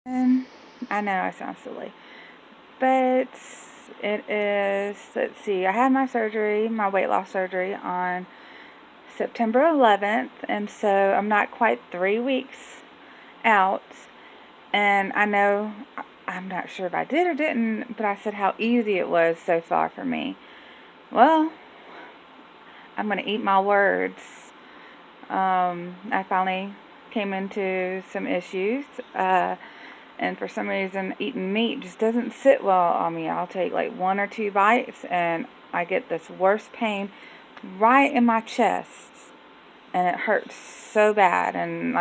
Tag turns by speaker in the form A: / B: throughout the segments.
A: And I know I sound silly, but it is, let's see, I had my surgery, my weight loss surgery on September 11th, and so I'm not quite 3 weeks out. And I know, I'm not sure if I did or didn't, but I said how easy it was so far for me. Well, I'm going to eat my words. I finally came into some issues. And for some reason, eating meat just doesn't sit well on me. I'll take like 1 or 2 bites, and I get this worst pain right in my chest, and it hurts so bad, and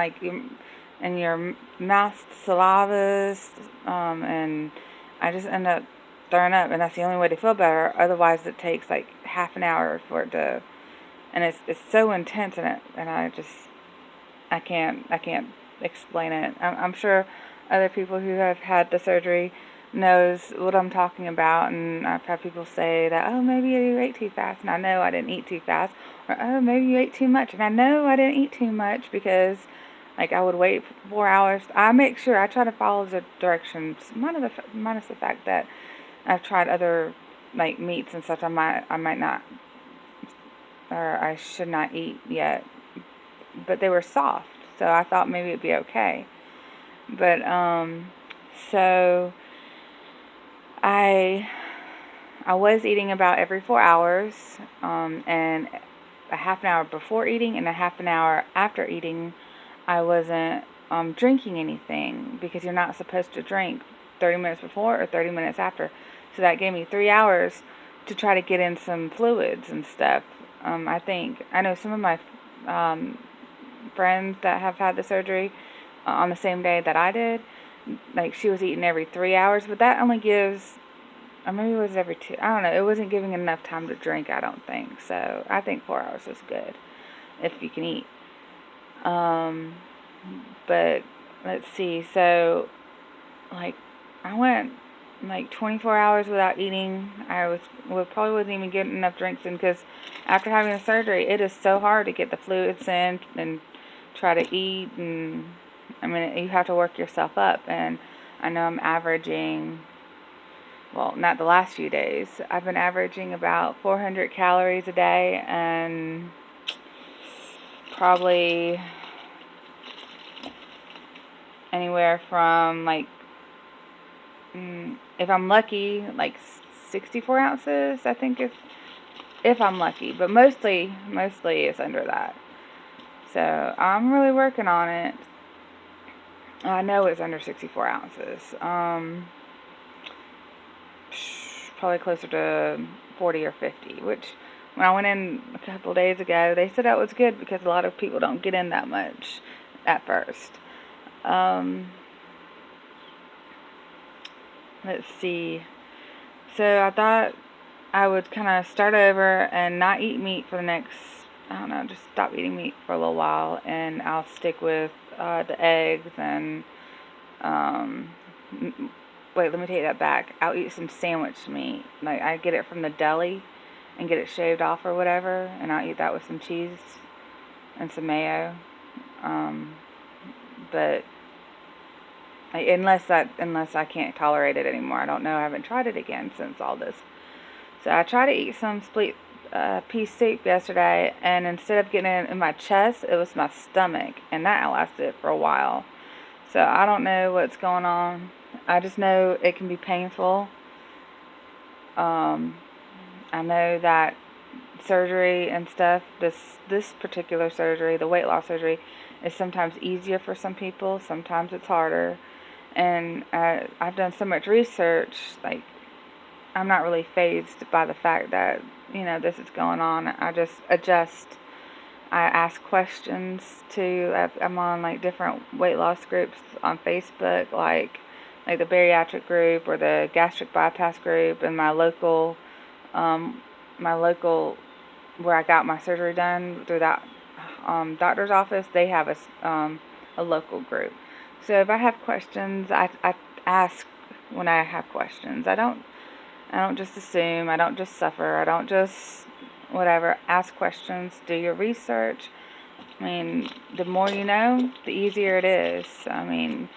A: and your mouth salivas, and I just end up throwing up, and that's the only way to feel better. Otherwise, it takes like half an hour for it to, and it's so intense, and I can't explain it. I'm sure other people who have had the surgery knows what I'm talking about, and I've had people say that, oh, maybe you ate too fast, and I know I didn't eat too fast, or oh, maybe you ate too much, and I know I didn't eat too much because like I would wait 4 hours. I make sure I try to follow the directions, minus the fact that I've tried other like meats and stuff. I might not, or I should not eat yet, but they were soft, so I thought maybe it'd be okay. But so I was eating about every 4 hours, and a half an hour before eating and a half an hour after eating. I wasn't drinking anything because you're not supposed to drink 30 minutes before or 30 minutes after. So that gave me 3 hours to try to get in some fluids and stuff. I know some of my um, friends that have had the surgery on the same day that I did. Like, she was eating every 3 hours, but that only gives, or maybe it was every two. I don't know. It wasn't giving enough time to drink, I don't think. So I think 4 hours is good if you can eat. But let's see. So, like, I went like 24 hours without eating. Probably wasn't even getting enough drinks in because after having the surgery, it is so hard to get the fluids in and try to eat. And I mean, you have to work yourself up. And I know I'm averaging, well, not the last few days. I've been averaging about 400 calories a day, and probably anywhere from like, if I'm lucky, like 64 ounces, I think, if I'm lucky, but mostly it's under that. So I'm really working on it. I know it's under 64 ounces. Probably closer to 40 or 50, which when I went in a couple days ago, they said that was good because a lot of people don't get in that much at first. Let's see. So I thought I would kind of start over and not eat meat for the next, I don't know, just stop eating meat for a little while, and I'll stick with the eggs and, wait, let me take that back. I'll eat some sandwich meat. Like, I get it from the deli and get it shaved off or whatever, and I'll eat that with some cheese and some mayo. But unless I can't tolerate it anymore. I don't know. I haven't tried it again since all this. So I tried to eat some split pea soup yesterday, and instead of getting it in my chest, it was my stomach, and that lasted for a while. So I don't know what's going on. I just know it can be painful. I know that surgery and stuff, this particular surgery, the weight loss surgery, is sometimes easier for some people, sometimes it's harder. And I've done so much research, like, I'm not really fazed by the fact that, this is going on. I just adjust. I ask questions too. I'm on like different weight loss groups on Facebook, like the bariatric group or the gastric bypass group, and my local where I got my surgery done through that doctor's office. They have a local group. So if I have questions, I ask when I have questions. I don't just assume. I don't just suffer. I don't just whatever. Ask questions. Do your research. I mean, the more you know, the easier it is. I mean,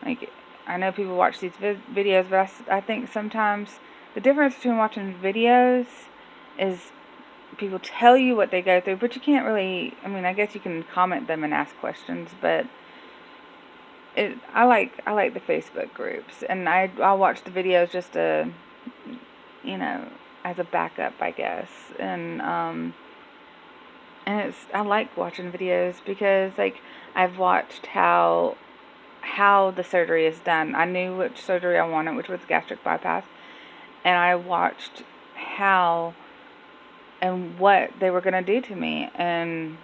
A: like, I know people watch these videos, but I think sometimes the difference between watching videos is people tell you what they go through, but you can't really, I mean, I guess you can comment them and ask questions, but I like the Facebook groups, and I'll watch the videos just to, you know, as a backup, I guess. And I like watching videos because, like, I've watched how the surgery is done. I knew which surgery I wanted, which was gastric bypass, and I watched how and what they were going to do to me. And,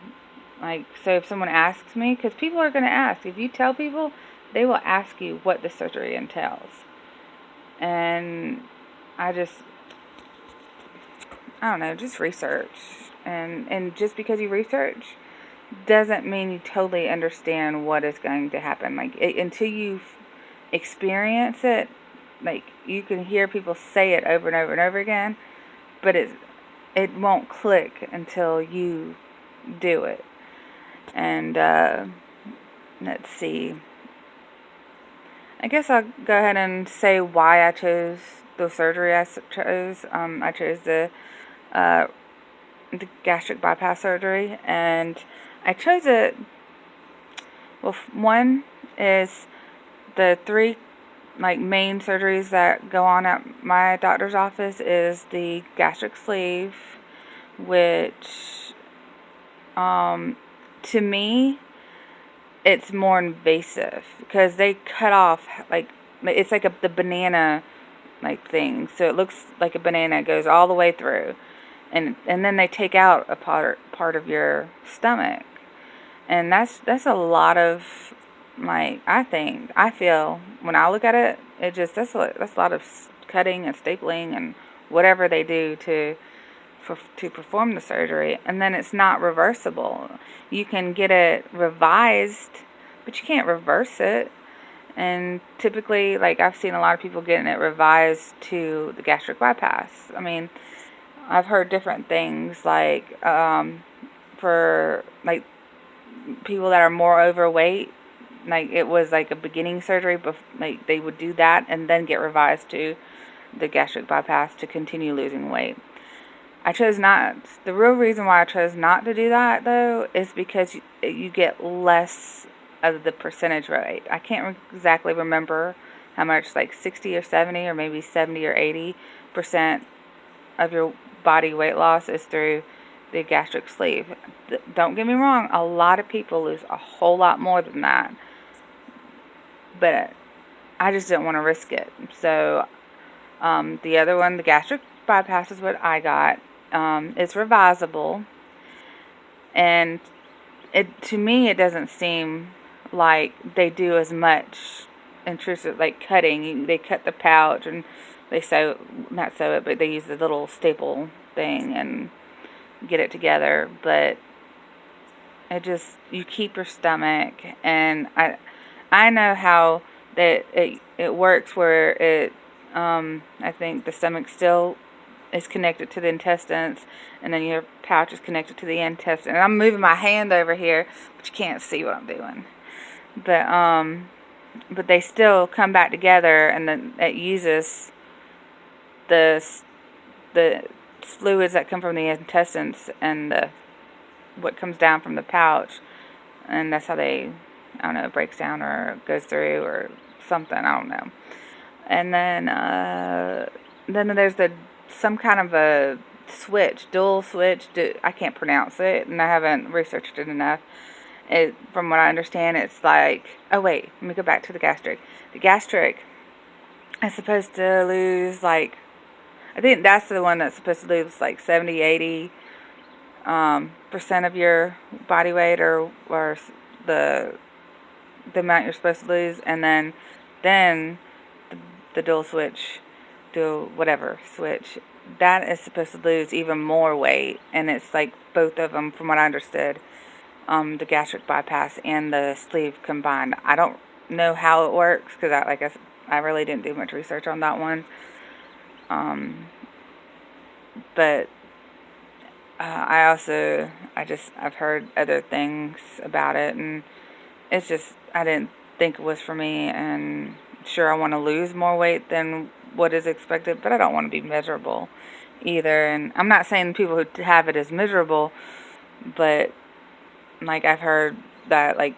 A: like, so if someone asks me, because people are going to ask, if you tell people, they will ask you what the surgery entails. And I don't know, just research. And just because you research doesn't mean you totally understand what is going to happen. Like, until you experience it, like, you can hear people say it over and over and over again, but it won't click until you do it. And let's see. I guess I'll go ahead and say why I chose the surgery I chose. I chose the gastric bypass surgery, and I chose it. Well, one is the three, like, main surgeries that go on at my doctor's office is the gastric sleeve, which to me it's more invasive because they cut off, like, it's like the banana, like, thing, so it looks like a banana. It goes all the way through, and then they take out a part of your stomach, and that's a lot of, like, I feel when I look at it, that's a lot of cutting and stapling and whatever they do to perform the surgery, and then it's not reversible. You can get it revised, but you can't reverse it. And typically, like, I've seen a lot of people getting it revised to the gastric bypass. I mean, I've heard different things, like, for, like, people that are more overweight, like, it was like a beginning surgery, but, like, they would do that and then get revised to the gastric bypass to continue losing weight. I chose not. The real reason why I chose not to do that, though, is because you get less of the percentage rate. I can't exactly remember how much, like 60 or 70 or maybe 70 or 80% of your body weight loss is through the gastric sleeve. Don't get me wrong, a lot of people lose a whole lot more than that, but I just didn't want to risk it. So the other one, the gastric bypass, is what I got. It's revisable, and to me it doesn't seem like they do as much intrusive, like cutting. They cut the pouch and they not sew it, but they use the little staple thing and get it together. But you keep your stomach, and I know how that it works, where I think the stomach still is connected to the intestines, and then your pouch is connected to the intestine. And I'm moving my hand over here, but you can't see what I'm doing. But they still come back together, and then it uses the fluids that come from the intestines and what comes down from the pouch, and that's how I don't know, it breaks down or goes through or something. I don't know. And then there's some kind of a dual switch. I can't pronounce it, and I haven't researched it enough. From what I understand, it's like, oh wait, let me go back to the gastric. The gastric is supposed to lose, like, I think that's the one that's supposed to lose like 70, 80 percent of your body weight, or the amount you're supposed to lose, and then the dual switch, that is supposed to lose even more weight, and it's like both of them, from what I understood, the gastric bypass and the sleeve combined. I don't know how it works, because I really didn't do much research on that one, but I've heard other things about it, and it's just, I didn't think it was for me, and sure I want to lose more weight than what is expected, but I don't want to be miserable either. And I'm not saying people who have it is miserable, but like I've heard that like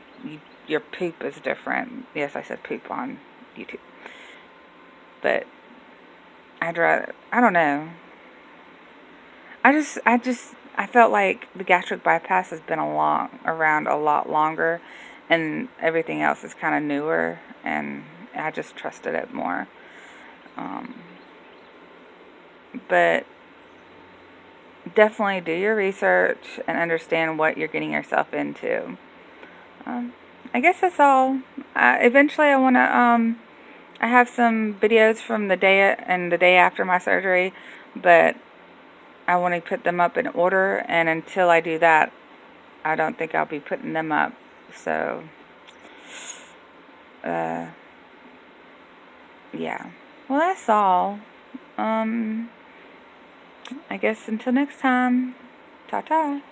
A: your poop is different. Yes, I said poop on YouTube, but I don't know. I felt like the gastric bypass has been around a lot longer, and everything else is kind of newer, and I just trusted it more. Um, but definitely do your research and understand what you're getting yourself into. Um, I guess that's all. Eventually, I want to. I have some videos from the day and the day after my surgery, but I want to put them up in order, and until I do that, I don't think I'll be putting them up. So, uh, yeah. Well, that's all. I guess until next time, ta-ta.